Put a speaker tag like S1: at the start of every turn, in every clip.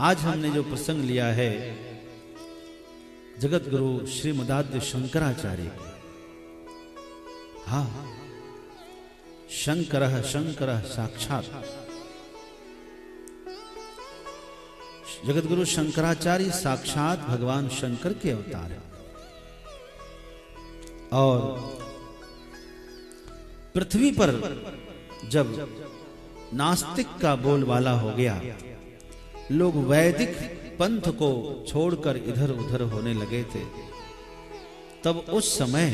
S1: आज हमने जो प्रसंग लिया है जगत गुरु श्रीमदाद्य शंकराचार्य। हाँ, शंकरः शंकरः साक्षात। जगत गुरु शंकराचार्य साक्षात भगवान शंकर के अवतार है। और पृथ्वी पर जब नास्तिक का बोलबाला हो गया, लोग वैदिक पंथ को छोड़कर इधर उधर होने लगे थे, तब उस समय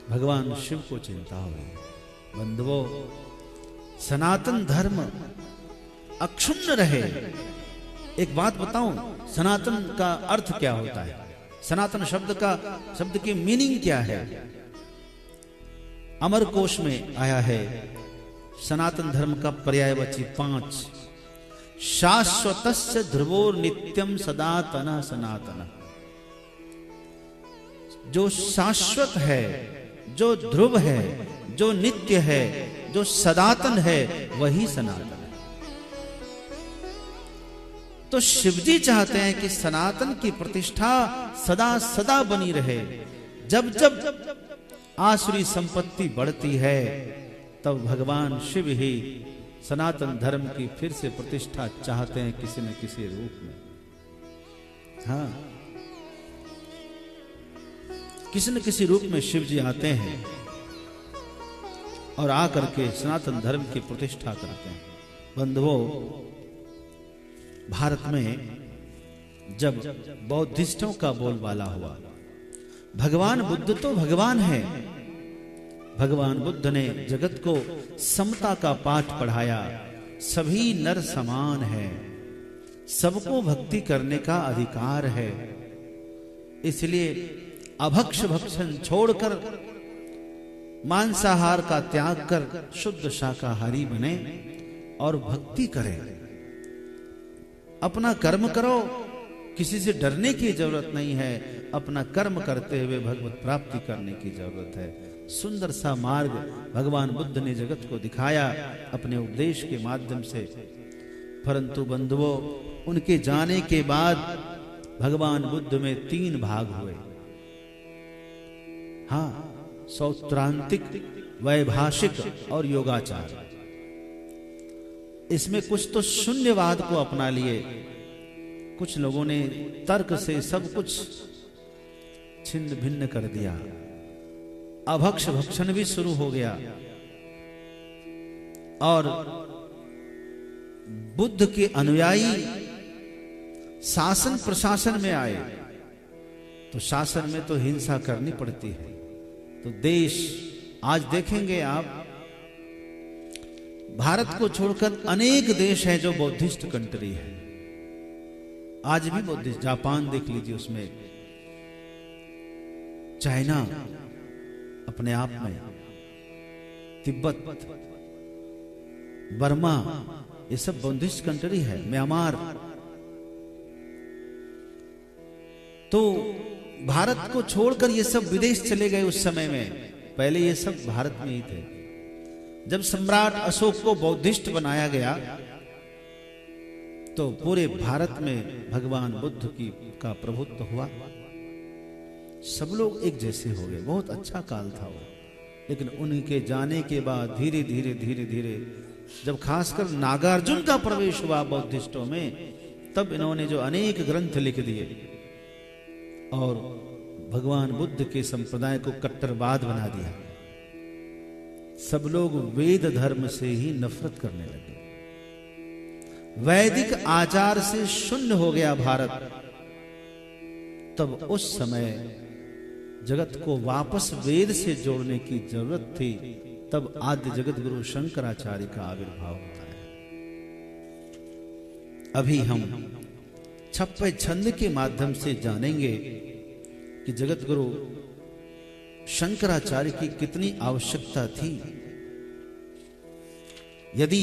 S1: भगवान शिव को चिंता हुई। बंधुओं, सनातन धर्म अक्षुण्ण रहे। एक बात बताऊं, सनातन का अर्थ क्या होता है? सनातन शब्द की मीनिंग क्या है? अमरकोश में आया है सनातन धर्म का पर्यायवाची 5। शाश्वतस्य ध्रुवोर नित्यम सदातन सनातन। जो शाश्वत है, जो ध्रुव है, जो नित्य है, जो सदातन है, वही सनातन है। तो शिवजी चाहते हैं कि सनातन की प्रतिष्ठा सदा सदा बनी रहे। जब जब आसुरी संपत्ति बढ़ती है, तब भगवान शिव ही सनातन धर्म की फिर से प्रतिष्ठा चाहते हैं किसी न किसी रूप में। हाँ, किसी न किसी रूप में शिव जी आते हैं और आकर के सनातन धर्म की प्रतिष्ठा करते हैं। बंधुओं, भारत में जब बौद्धिस्टों का बोलबाला हुआ, भगवान बुद्ध तो भगवान है, भगवान बुद्ध ने जगत को समता का पाठ पढ़ाया। सभी नर समान है, सबको भक्ति करने का अधिकार है। इसलिए अभक्ष भक्षण छोड़कर, मांसाहार का त्याग कर शुद्ध शाकाहारी बने और भक्ति करें। अपना कर्म करो, किसी से डरने की जरूरत नहीं है। अपना कर्म करते हुए भगवत प्राप्ति करने की जरूरत है। सुंदर सा मार्ग भगवान बुद्ध ने जगत को दिखाया अपने उपदेश के माध्यम से। परंतु बंधुओं, उनके जाने के बाद भगवान बुद्ध में 3 भाग हुए। हाँ, सौत्रांतिक, वैभाषिक और योगाचार। इसमें कुछ तो शून्यवाद को अपना लिए, कुछ लोगों ने तर्क से सब कुछ छिन्न भिन्न कर दिया। अभक्ष भक्षण भी शुरू हो गया। और बुद्ध के अनुयायी शासन प्रशासन में आए, तो शासन में तो हिंसा करनी पड़ती है। तो देश, आज देखेंगे आप, भारत को छोड़कर अनेक देश हैं जो बौद्धिस्ट कंट्री है। आज भी बौद्धिस्ट, जापान देख लीजिए, उसमें चाइना अपने आप में, तिब्बत, बर्मा, ये सब बौद्धिस्ट कंट्री है। म्यांमार। तो भारत को छोड़कर ये सब विदेश चले गए उस समय में। पहले ये सब भारत में ही थे। जब सम्राट अशोक को बौद्धिस्ट बनाया गया, तो पूरे भारत में भगवान बुद्ध का प्रभुत्व हुआ। सब लोग एक जैसे हो गए। बहुत अच्छा काल था वो। लेकिन उनके जाने के बाद धीरे धीरे धीरे धीरे जब खासकर नागार्जुन का प्रवेश हुआ बौद्धिस्टों में, तब इन्होंने जो अनेक ग्रंथ लिख दिए और भगवान बुद्ध के संप्रदाय को कट्टरवाद बना दिया। सब लोग वेद धर्म से ही नफरत करने लगे। वैदिक आचार से शून्य हो गया भारत। तब उस समय जगत को वापस वेद से जोड़ने की जरूरत थी। तब आद्य जगत गुरु शंकराचार्य का आविर्भाव होता है। अभी हम छप्पे छंद के माध्यम से जानेंगे कि जगत गुरु शंकराचार्य की कितनी आवश्यकता थी। यदि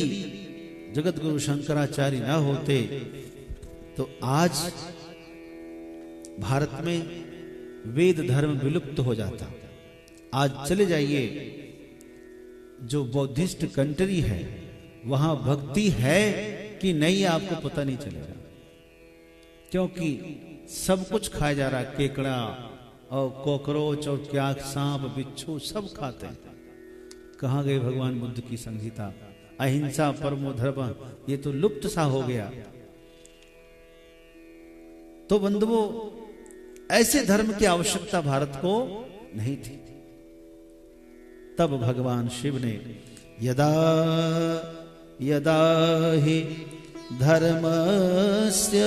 S1: जगत गुरु शंकराचार्य न होते तो आज भारत में वेद धर्म विलुप्त हो जाता। आज चले जाइए, जो बौद्धिस्ट कंट्री है वहां भक्ति है कि नहीं आपको पता नहीं चलेगा, क्योंकि सब कुछ खाया जा रहा है। केकड़ा और कॉकरोच और क्या, सांप बिच्छू सब खाते हैं। कहाँ गए भगवान बुद्ध की संहिता? अहिंसा परमो धर्म, ये तो लुप्त सा हो गया। तो बंधुओं, ऐसे धर्म की आवश्यकता भारत को नहीं थी। तब भगवान शिव ने यदा यदा हि धर्मस्य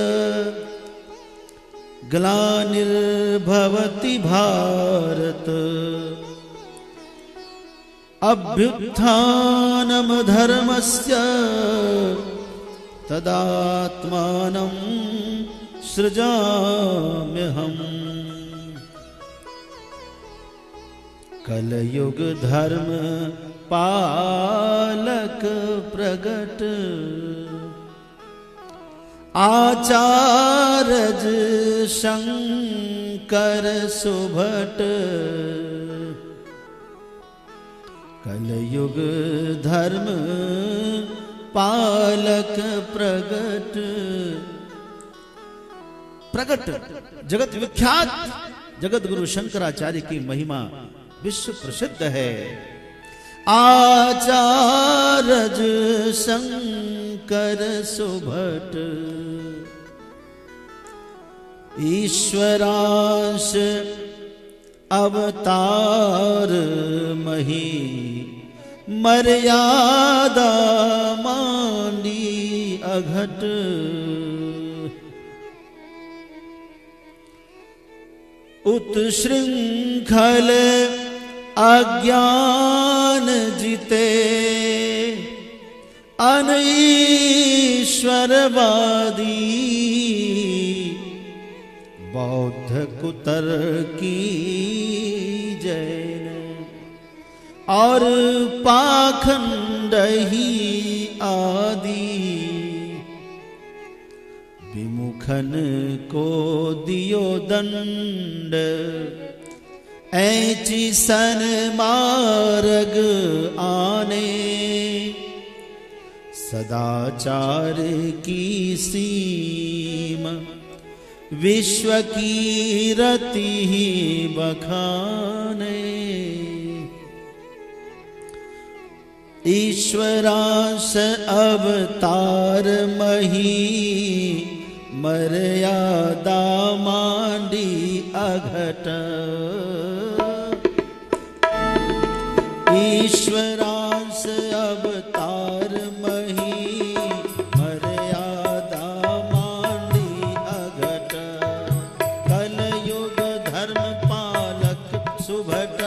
S1: ग्लानिर्भवति भारत अभ्युत्थानं धर्मस्य तदात्मानं सृजाम्यहम्। कलयुग धर्म पालक प्रगट आचार्य शंकर सुभट। कलयुग धर्म पालक प्रगट, प्रगट जगत विख्यात जगत गुरु शंकराचार्य की महिमा विश्व प्रसिद्ध है। आचार्य शंकर सुभट ईश्वरांश अवतार मही मर्यादा मांडी अघट। उत्शृंखल अज्ञान जिते अनईश्वरवादी बौद्ध कुतर्की जैन और पाखंड ही आदि विमुखन को दियो दंड ऐची सन मार्ग आने। सदाचार की सीम विश्व की रति ही बखाने। ईश्वरांश अवतार मही मर्यादा मांडी अघट। ईश्वरांश अवतार मही मर्यादा मांडी अघट। कलयुग धर्म पालक सुभट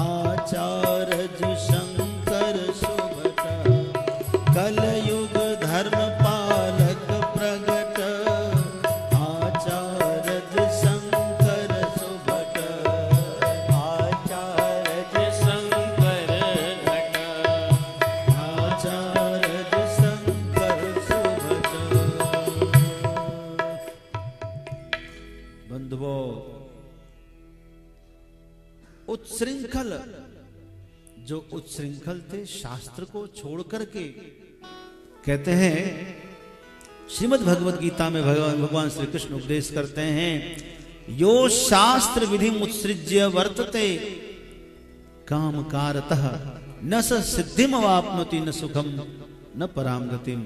S1: आचार्य शंकर सुभट। कलयुग धर्म पालक प्रगट आचार्य शंकर सुभट। आचार्य शंकर घट आचार्य शंकर सुभट। बंधुओं, उत्शृंखल जो उत्शृंखल थे शास्त्र को छोड़ करके, कहते हैं श्रीमद् भगवद गीता में भगवान श्री कृष्ण उपदेश करते हैं, यो शास्त्र विधि उत्सृज्य वर्तते काम कारतः न स सिद्धिम वाप्नोति न सुखम न पराम गतिम।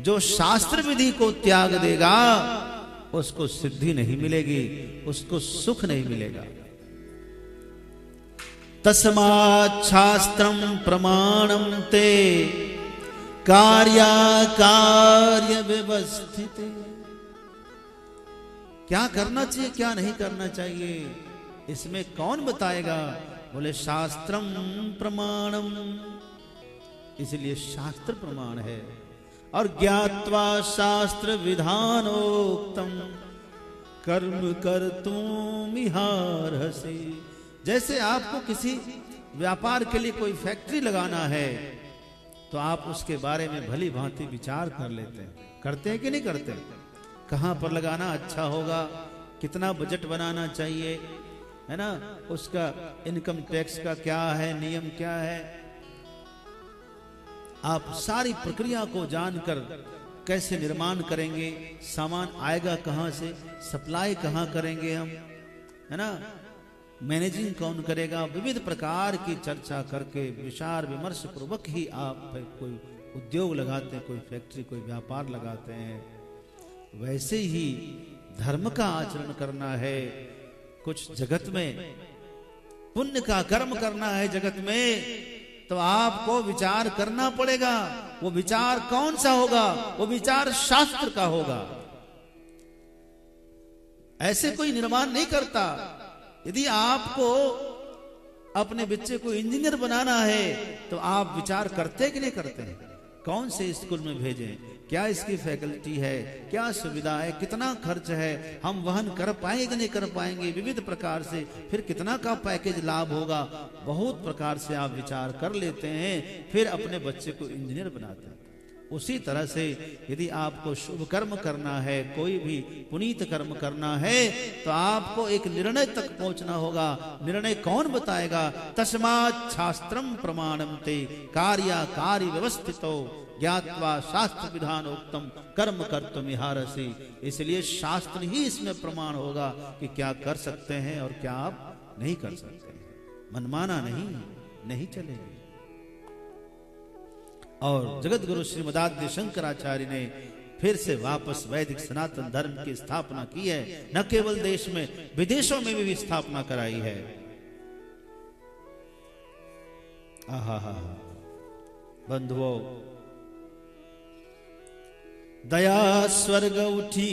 S1: जो शास्त्र विधि को त्याग देगा उसको सिद्धि नहीं मिलेगी, उसको सुख नहीं मिलेगा। तस्मात् शास्त्रम प्रमाणम ते कार्य व्यवस्थित। क्या करना चाहिए क्या नहीं करना चाहिए इसमें कौन बताएगा? बोले शास्त्रम प्रमाणम, इसलिए शास्त्र प्रमाण है। और ज्ञात्वा शास्त्र विधानोक्तम कर्म कर्तुमिहार्हसि। जैसे आपको किसी व्यापार के लिए कोई फैक्ट्री लगाना है तो आप उसके बारे में भली भांति विचार कर लेते हैं, करते हैं कि नहीं करते? कहाँ पर लगाना अच्छा होगा, कितना बजट बनाना चाहिए, है ना, उसका इनकम टैक्स का क्या है, नियम क्या है, आप सारी प्रक्रिया को जानकर कैसे निर्माण करेंगे, सामान आएगा कहां से, सप्लाई कहां करेंगे हम, है ना, मैनेजिंग कौन करेगा, विविध प्रकार की चर्चा करके विचार विमर्श पूर्वक ही आप कोई उद्योग लगाते हैं, कोई फैक्ट्री, कोई व्यापार लगाते हैं। वैसे ही धर्म का आचरण करना है, कुछ जगत में पुण्य का कर्म करना है जगत में, तो आपको विचार करना पड़ेगा। वो विचार कौन सा होगा? वो विचार शास्त्र का होगा। ऐसे कोई निर्माण नहीं करता। यदि आपको अपने बच्चे को इंजीनियर बनाना है तो आप विचार करते कि नहीं करते हैं? कौन से स्कूल में भेजें, क्या इसकी फैकल्टी है, क्या सुविधा है, कितना खर्च है, हम वहन कर पाएंगे कि नहीं कर पाएंगे, विविध प्रकार से फिर कितना का पैकेज लाभ होगा, बहुत प्रकार से आप विचार कर लेते हैं, फिर अपने बच्चे को इंजीनियर बनाते हैं। उसी तरह से यदि आपको शुभ कर्म करना है, कोई भी पुनीत कर्म करना है, तो आपको एक निर्णय तक पहुंचना होगा। निर्णय कौन बताएगा? तस्मात् शास्त्रम प्रमाणम ते कार्याकारी व्यवस्थितो ज्ञात्वा शास्त्र विधानोक्तम कर्म कर्तुम इहारसि। इसलिए शास्त्र ही इसमें प्रमाण होगा कि क्या कर सकते हैं और क्या आप नहीं कर सकते। मनमाना नहीं चलेगी। और जगत गुरु श्रीमदाद्य शंकराचार्य ने फिर से वापस वैदिक सनातन धर्म की स्थापना की है। न केवल देश में, विदेशों में भी स्थापना कराई है। आहा बंधुओं, दया स्वर्ग उठी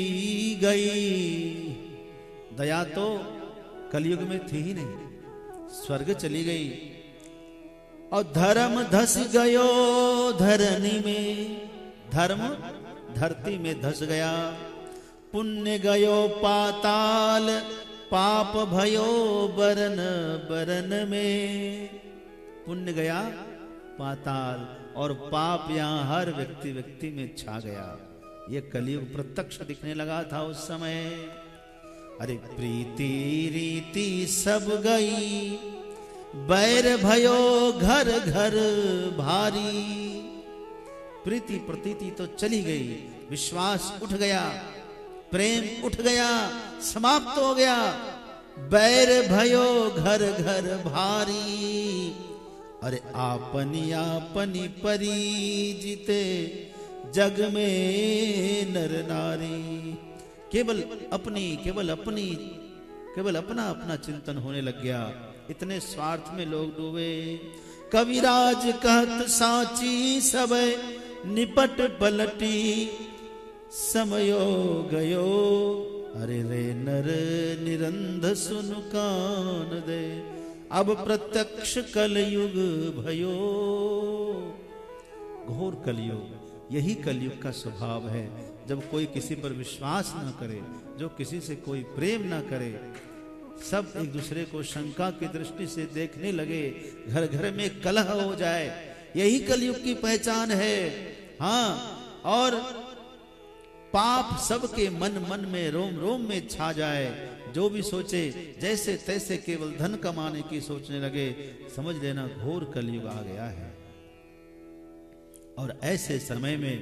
S1: गई। दया तो कलयुग में थी ही नहीं, स्वर्ग चली गई। और धर्म धस गयो धरनी में, धर्म धरती में धस गया। पुण्य गयो पाताल, पाप भयो बरन बरन में। पुण्य गया पाताल और पाप यहाँ हर व्यक्ति में छा गया। ये कलयुग प्रत्यक्ष दिखने लगा था उस समय। अरे प्रीति रीति सब गई, बैर भयो घर घर भारी। प्रीति प्रतीति तो चली गई, विश्वास उठ गया, प्रेम उठ गया, समाप्त हो गया। बैर भयो घर घर भारी। अरे आपनी आपनी परिजिते जग में नर नारी। केवल अपना अपना चिंतन होने लग गया। इतने स्वार्थ में लोग डूबे। कविराज कहत साची सब निपट पलटी, समयो गयो अरे रे नर निरंध सुन कान दे। अब प्रत्यक्ष कलयुग भयो। घोर कलयुग, यही कलयुग का स्वभाव है। जब कोई किसी पर विश्वास न करे, जो किसी से कोई प्रेम न करे, सब एक दूसरे को शंका की दृष्टि से देखने लगे, घर घर में कलह हो जाए, यही कलयुग की पहचान है। हाँ, और पाप सबके मन में रोम रोम में छा जाए। जो भी सोचे जैसे तैसे केवल धन कमाने की सोचने लगे, समझ लेना घोर कलयुग आ गया है। और ऐसे समय में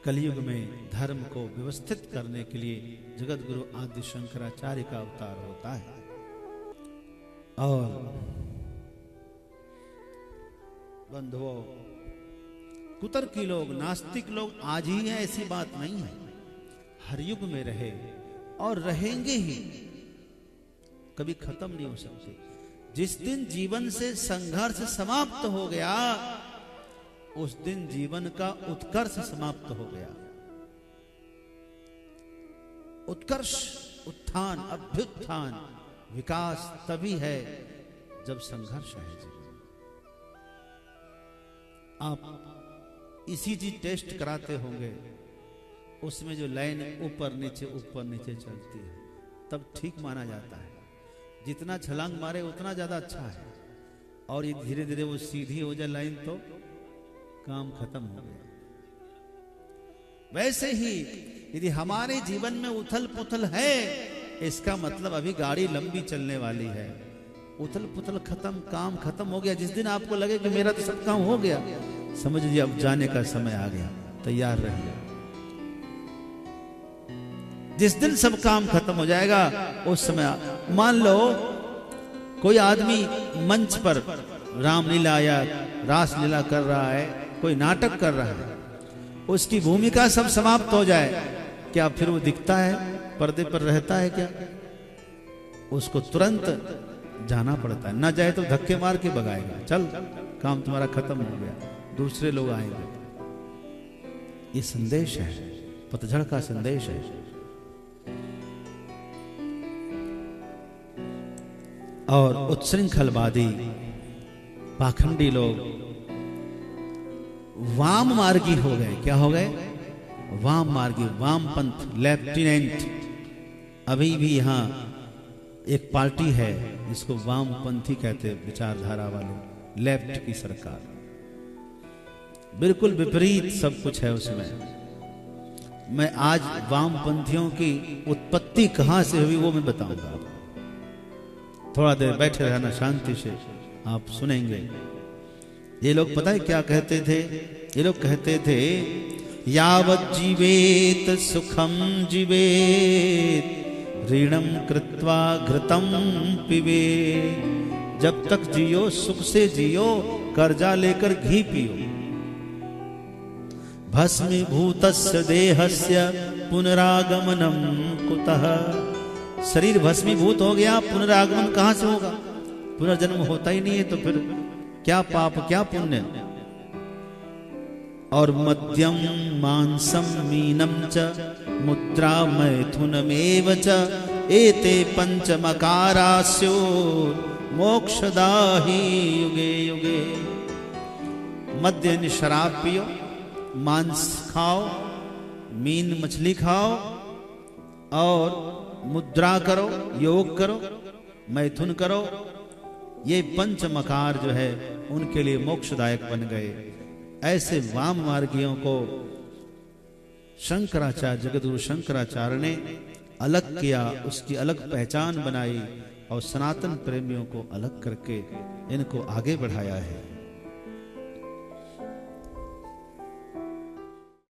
S1: कलयुग में धर्म को व्यवस्थित करने के लिए जगत गुरु आदि शंकराचार्य का अवतार होता है। और बंधुओं, कुतर्की लोग, नास्तिक लोग आज ही है ऐसी बात नहीं है, हर युग में रहे और रहेंगे ही, कभी खत्म नहीं हो सकते। जिस दिन जीवन से संघर्ष समाप्त हो गया, उस दिन जीवन का उत्कर्ष समाप्त हो गया। उत्कर्ष, उत्थान, अभ्युत्थान, विकास तभी है जब संघर्ष है जीवन। आप ईसीजी टेस्ट कराते होंगे, उसमें जो लाइन ऊपर नीचे चलती है, तब ठीक माना जाता है। जितना छलांग मारे उतना ज्यादा अच्छा है। और ये धीरे धीरे वो सीधी हो जाए लाइन, तो काम खत्म हो गया। वैसे ही यदि हमारे जीवन में उथल पुथल है, इसका मतलब अभी गाड़ी लंबी चलने वाली है। उथल पुथल खत्म, काम खत्म हो गया। जिस दिन आपको लगे कि मेरा तो सब काम हो गया, समझ लीजिए अब जाने का समय आ गया, तैयार रहिए। जिस दिन सब काम खत्म हो जाएगा उस समय, मान लो कोई आदमी मंच पर रामलीला या रासलीला कर रहा है, कोई नाटक कर रहा है, उसकी भूमिका सब समाप्त हो जाए, क्या फिर वो दिखता है, पर्दे पर रहता है क्या? उसको तुरंत जाना पड़ता है, ना जाए तो धक्के मार के भगाएगा, चल काम तुम्हारा खत्म हो गया, दूसरे लोग आएंगे। ये संदेश है, पतझड़ का संदेश है। और उच्छृंखलवादी पाखंडी लोग वाम मार्गी हो गए। क्या हो गए? वाम मार्गी, वामपंथ, लेफ्टिनेंट। अभी भी यहां एक पार्टी है जिसको वामपंथी कहते हैं, विचारधारा वाले, लेफ्ट की सरकार। बिल्कुल विपरीत सब कुछ है उसमें। मैं आज वामपंथियों की उत्पत्ति कहां से हुई वो मैं बताऊंगा। थोड़ा देर बैठे रहना शांति से, आप सुनेंगे। ये लोग पता है क्या कहते थे? ये लोग कहते थे यावत् जीवेत सुखम जीवेत ऋणम कृत्वा घृतम पिबे। जब तक जियो सुख से जियो, कर्जा लेकर घी पियो। भस्मीभूतस्य देहस्य पुनरागमनम कुतः। शरीर भस्मीभूत हो गया, पुनरागमन कहां से होगा? पुनर्जन्म होता ही नहीं है, तो फिर क्या पाप क्या पुण्य। और मद्यम मांसम मीनम च मुद्रा मैथुनमेव च एते पंचमकारास्यो मोक्षदाहि युगे युगे। मद्य यानी शराब पियो, मांस खाओ, मीन मछली खाओ, और मुद्रा करो, योग करो, मैथुन करो। ये पंचमकार जो है उनके लिए मोक्षदायक बन गए। ऐसे वाम मार्गियों को शंकराचार्य, जगद्गुरु शंकराचार्य ने अलग किया, उसकी अलग पहचान बनाई और सनातन प्रेमियों को अलग करके इनको आगे बढ़ाया है।